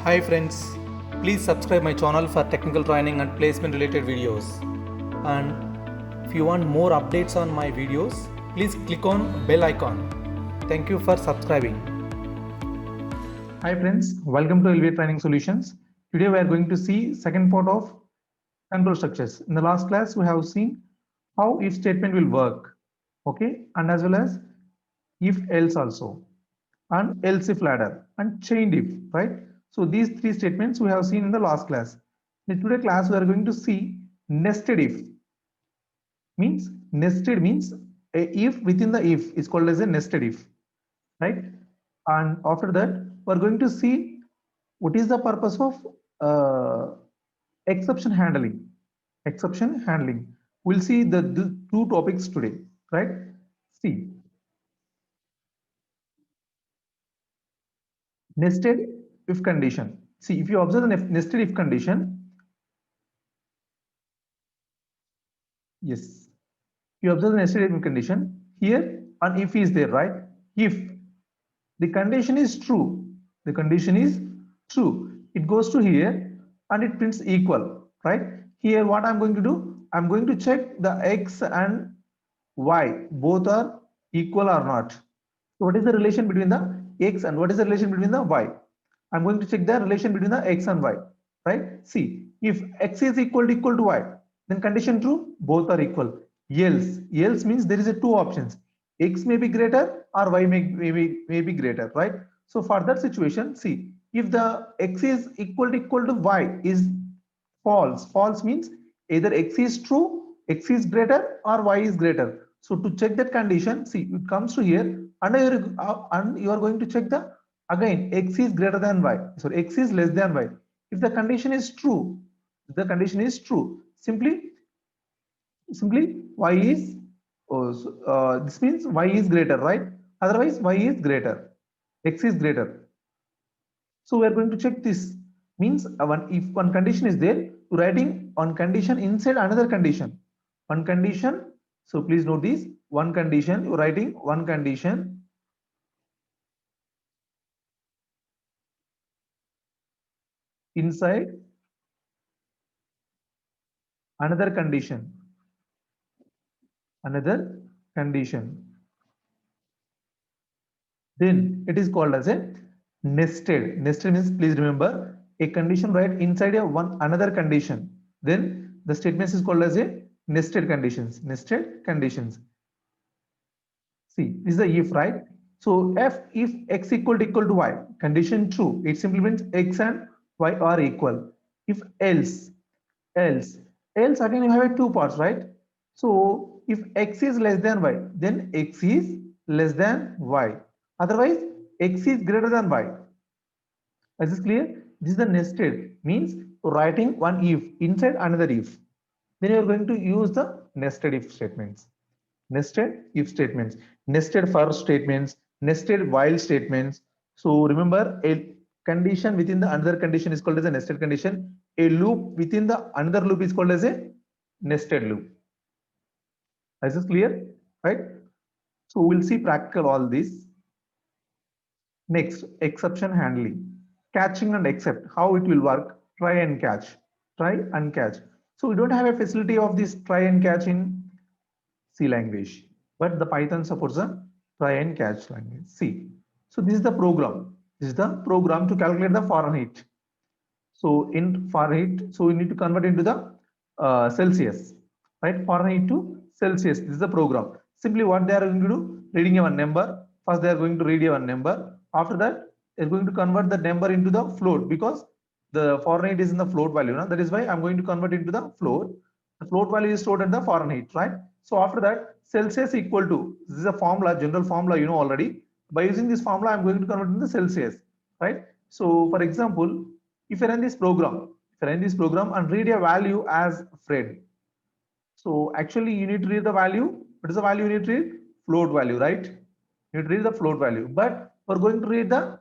Hi friends, please subscribe my channel for technical training and placement related videos. And if you want more updates on my videos, please click on bell icon. Thank you for subscribing. Hi friends, welcome to LV Training Solutions. Today we are going to see second part of control structures. In the last class we have seen how if statement will work, okay, and as well as if else also, and else if ladder and chained if, right? So these three statements we have seen in the last class. In today's class we are going to see nested if. Means nested means a if within the if is called as a nested if, right? And after that we're going to see what is the purpose of exception handling. Exception handling, we'll see the two topics today, right? See, nested if condition. See, if you observe the nested if condition, yes, you observe the nested if condition here, an if is there, right? If the condition is true, the condition is true, it goes to here and it prints equal, right? Here what I'm going to do, I'm going to check the x and y both are equal or not. So what is the relation between the x and what is the relation between the y? I'm going to check the relation between the x and y, right? See, if x is equal to y, then condition true, both are equal. Else means there is a two options, x may be greater or y may be greater, right? So for that situation, see, if the x is equal to y is false. False means either x is true, x is greater or y is greater. So to check that condition, see, it comes to here and you are going to check the again x is greater than y. So x is less than y. If the condition is true, the condition is true. Simply y is this means y is greater, right? Otherwise y is greater, x is greater. So we are going to check this. Means if one condition is there, writing one condition inside another condition. One condition. So please note this. One condition. You're writing one condition inside another condition. Another condition. Then it is called as a nested. Nested means, please remember, a condition right inside a one another condition. Then the statement is called as a nested conditions. Nested conditions. See, this is the if, right? So if x equal to y, condition true, it simply means x and y are equal. If else, else again you have a two parts, right? So if x is less than y, then x is less than y. Otherwise, x is greater than y. Is this clear? This is the nested, means writing one if inside another if. Then you are going to use the nested if statements. Nested if statements, nested for statements, nested while statements. So remember, a condition within the another condition is called as a nested condition. A loop within the another loop is called as a nested loop. Is this clear? Right? So we'll see practical all this. Next, exception handling, catching and accept, how it will work. Try and catch, try and catch. So we don't have a facility of this try and catch in C language, but the Python supports a try and catch language. See, so this is the program. This is the program to calculate the Fahrenheit. So in Fahrenheit, so we need to convert into the Celsius, right? Fahrenheit to Celsius. This is the program. Simply what they are going to do, reading a one number. First they are going to read a one number. After that, they're going to convert the number into the float because the Fahrenheit is in the float value. No? That is why I'm going to convert into the float. The float value is stored at the Fahrenheit, right? So after that, Celsius equal to, this is a formula, general formula you know already. By using this formula, I'm going to convert into Celsius, right? So for example, if I run this program, and read a value as Fred. So actually you need to read the value. What is the value you need to read? Float value, right? You need to read the float value. But we're going to read the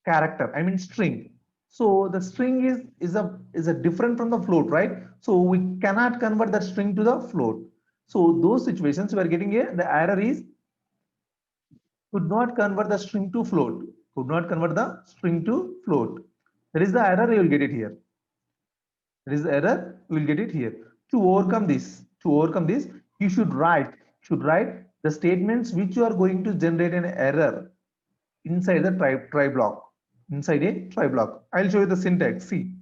character, I mean string. So the string is a different from the float, right? So we cannot convert that string to the float. So those situations we are getting the error is could not convert the string to float. could not convert the string to float. That is the error, you will get it here. That is the error, you will get it here. To overcome this, you should write the statements which you are going to generate an error inside the try block. Inside a try block, I'll show you the syntax. See,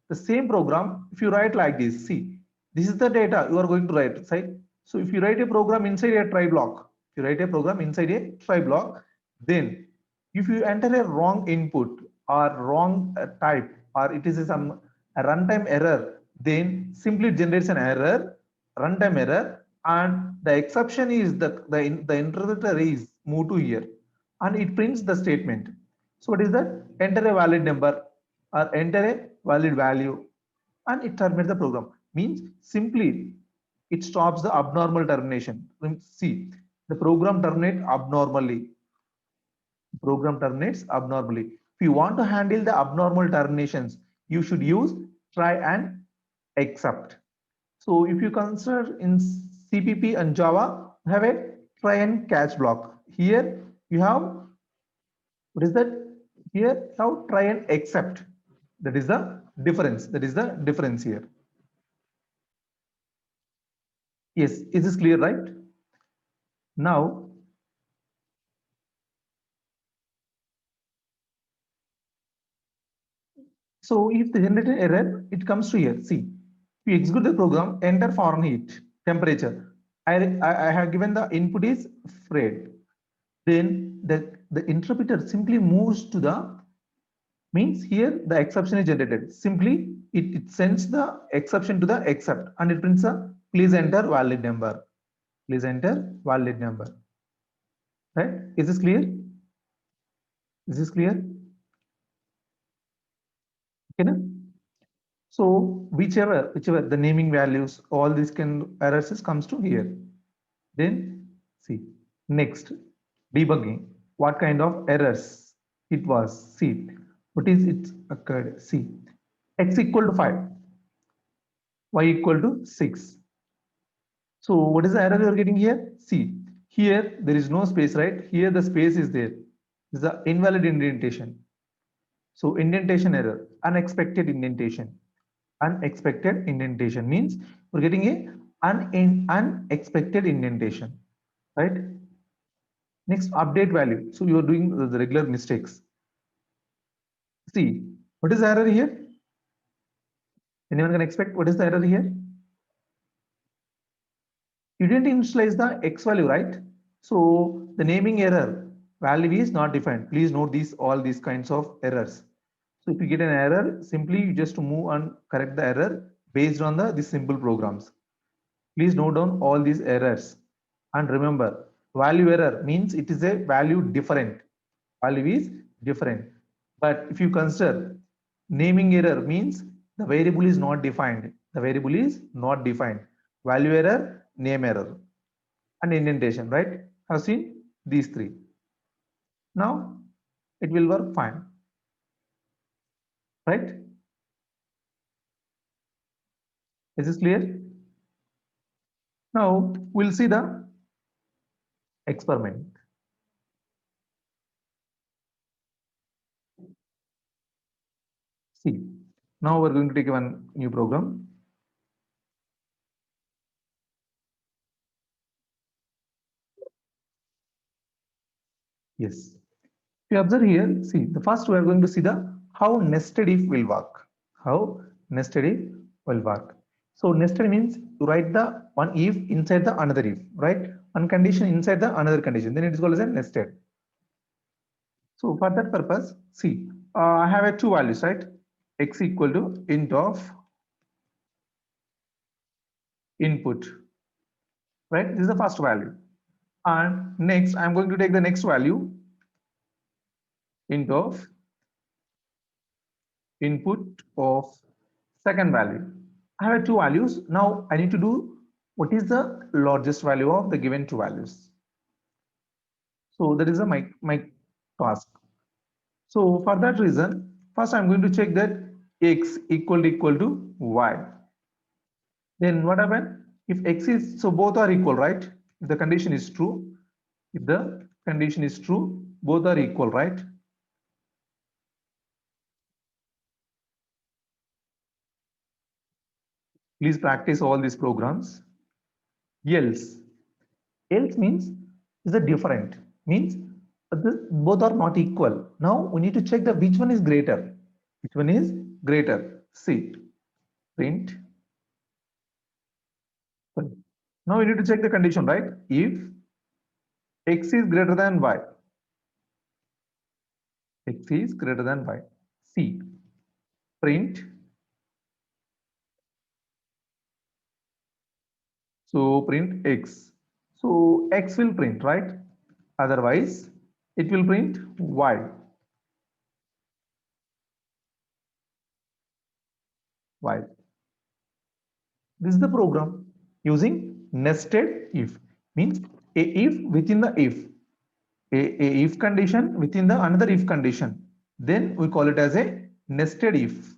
the same program, if you write like this, see, this is the data you are going to write, right? So if you write a program inside a try block, then if you enter a wrong input or wrong type, or it is a runtime error, then simply generates an error, runtime error, and the exception is the interpreter is move to here, and it prints the statement. So what is that? Enter a valid number or enter a valid value, and it terminates the program. Means simply it stops the abnormal termination. See, the program terminates abnormally. If you want to handle the abnormal terminations, you should use try and except. So if you consider in CPP and Java, you have a try and catch block. Here you have, what is that? Here you have try and except. That is the difference here. Yes, is this clear, right? Now, so if the generated error, it comes to here. See, if you execute the program, enter Fahrenheit temperature. I have given the input is Fred. Then the interpreter simply moves to the, means here the exception is generated. Simply it sends the exception to the except, and it prints a please enter valid number. Please enter valid number. Right? Is this clear? Is this clear? Okay, na? So whichever the naming values, all these can errors comes to here. Then see, next debugging. What kind of errors it was? See, what is it occurred? See, x equal to 5, y equal to 6. So what is the error you are getting here? See, here there is no space, right? Here the space is there. This is the invalid indentation. So indentation error, unexpected indentation. Unexpected indentation means we're getting a unexpected indentation, right? Next, update value. So you are doing the regular mistakes. See, what is the error here? Anyone can expect what is the error here? You didn't initialize the x value, right? So the naming error, value is not defined. Please note all these kinds of errors. So if you get an error, simply you just move and correct the error based on these simple programs. Please note down all these errors, and remember, value error means it is a value different. Value is different. But if you consider naming error means the variable is not defined. The variable is not defined. Value error, name error, and indentation, right? Have seen these three. Now it will work fine, right? Is this clear? Now we'll see the experiment. See, now we're going to take one new program. Yes. If you observe here, see, the first we are going to see the how nested if will work. How nested if will work. So nested means you write the one if inside the another if, right? One condition inside the another condition. Then it is called as a nested. So for that purpose, see, I have a two values, right? X equal to int of input, right? This is the first value. And next, I'm going to take the next value, int of input of second value. I have two values. Now I need to do what is the largest value of the given two values. So that is my task. So for that reason, first I'm going to check that x equal to y. Then what happens? If x is, so both are equal, right? If the condition is true, both are equal, right? Please practice all these programs. Else. Else means is a different. Means both are not equal. Now we need to check the which one is greater. Which one is greater? See. Print. Now we need to check the condition, right? If x is greater than y. X is greater than y. C. Print. So print x. So x will print, right? Otherwise, it will print y. Y. This is the program using nested if. Means a if within the if. A if condition within the another if condition. Then we call it as a nested if.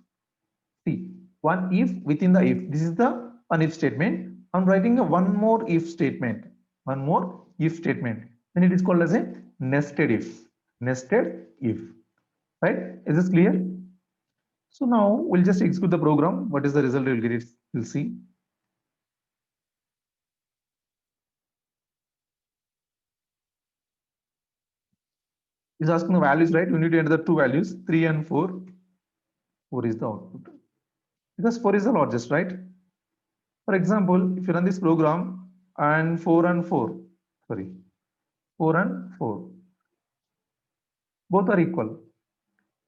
See, one if within the if. This is the one if statement. I'm writing a one more if statement. One more if statement. Then it is called as a nested if. Nested if. Right? Is this clear? So now we'll just execute the program. What is the result we'll get it? We'll see. It's asking the values, right? We need to enter the two values, 3 and 4. 4 is the output. Because 4 is the largest, right? For example, if you run this program and 4 and 4, sorry, 4 and 4, both are equal.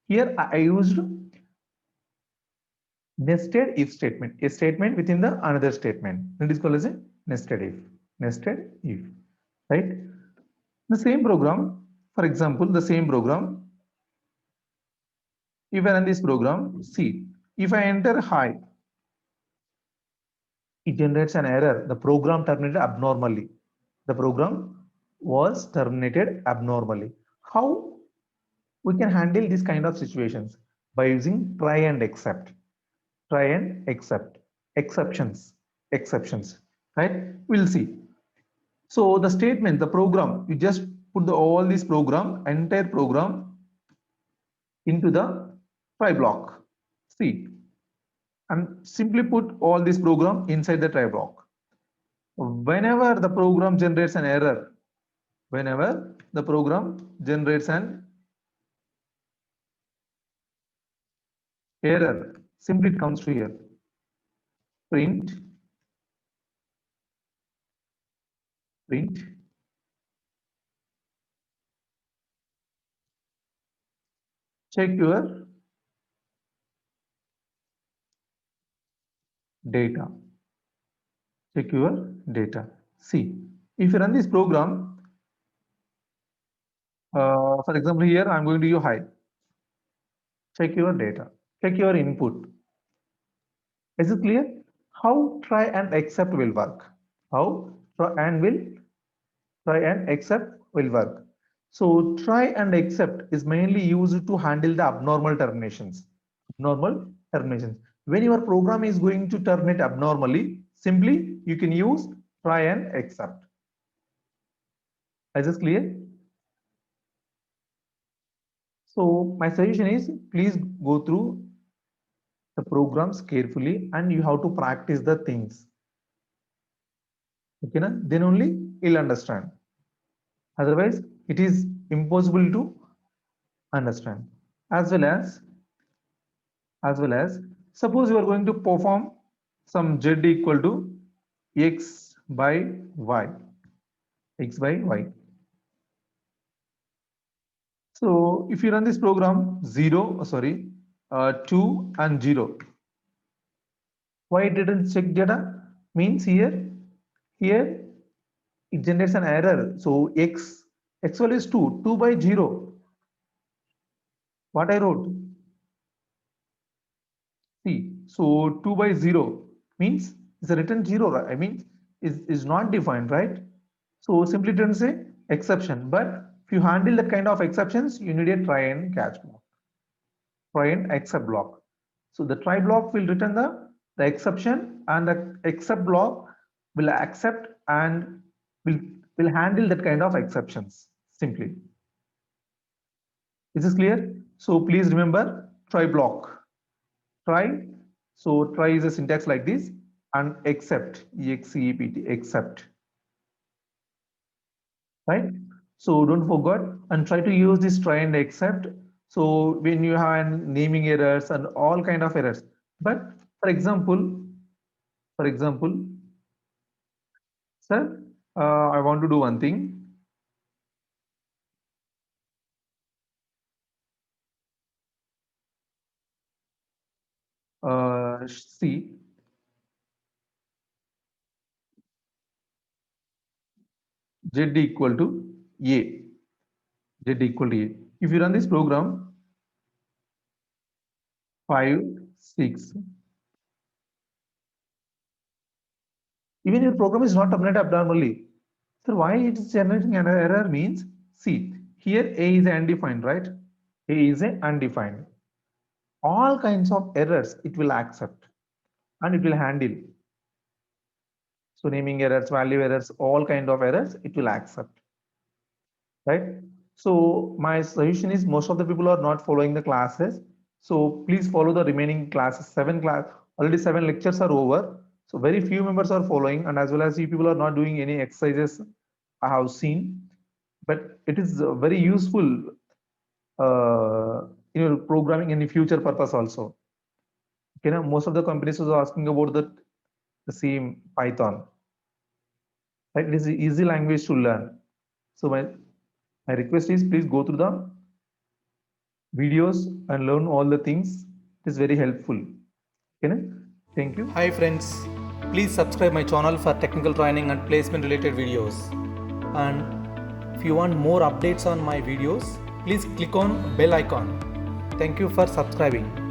Here I used nested if statement, a statement within the another statement. It is called as a nested if. Nested if, right? The same program, for example, the same program. If I run this program, see, if I enter high, it generates an error. The program terminated abnormally. The program was terminated abnormally. How we can handle this kind of situations? By using try and except. Try and except. Exceptions. Exceptions. Right? We'll see. So the statement, the program, you just put all this program, entire program into the try block. See, and simply put all this program inside the try block. Whenever the program generates an error, whenever the program generates an error, simply it comes to here. Print, print, check your data. Check your data. See, if you run this program, for example, here I'm going to use high. Check your data. Check your input. Is it clear? How try and accept will work? How try and accept will work. So try and accept is mainly used to handle the abnormal terminations. Abnormal terminations. When your program is going to terminate abnormally, simply you can use try and accept. Is this clear? So my suggestion is please go through the programs carefully and you have to practice the things. Okay, na? Then only you'll understand. Otherwise, it is impossible to understand. As well as, suppose you are going to perform some z equal to x by y. X by y. So if you run this program 2 and 0. Why it didn't check data? Means here it generates an error. So x value is 2 by 0. What I wrote? See, so 2 by 0 means it's a written 0. I mean, is not defined, right? So simply it doesn't say exception. But if you handle that kind of exceptions, you need a try and catch block. Try and except block. So the try block will return the exception, and the except block will accept and will handle that kind of exceptions simply. Is this clear? So please remember try block. Try. So try is a syntax like this. and except, except, except, right? So don't forget and try to use this try and except. So when you have naming errors and all kind of errors, but for example, sir, I want to do one thing. See, z equal to a, z equal to a. If you run this program, 5, 6, even your program is not terminated abnormally. So why it is generating an error means, see, here a is undefined, right? A is a undefined. All kinds of errors it will accept and it will handle. So naming errors, value errors, all kind of errors it will accept, right? So my suggestion is most of the people are not following the classes. So please follow the remaining classes. Already 7 lectures are over. So very few members are following, and as well as you people are not doing any exercises I have seen. But it is very useful in your programming in the future purpose also. Okay, now most of the companies are asking about the same Python. Right? It is an easy language to learn. So my request is please go through the videos and learn all the things. It is very helpful. Okay, thank you. Hi friends, please subscribe my channel for technical training and placement related videos. And if you want more updates on my videos, please click on bell icon. Thank you for subscribing.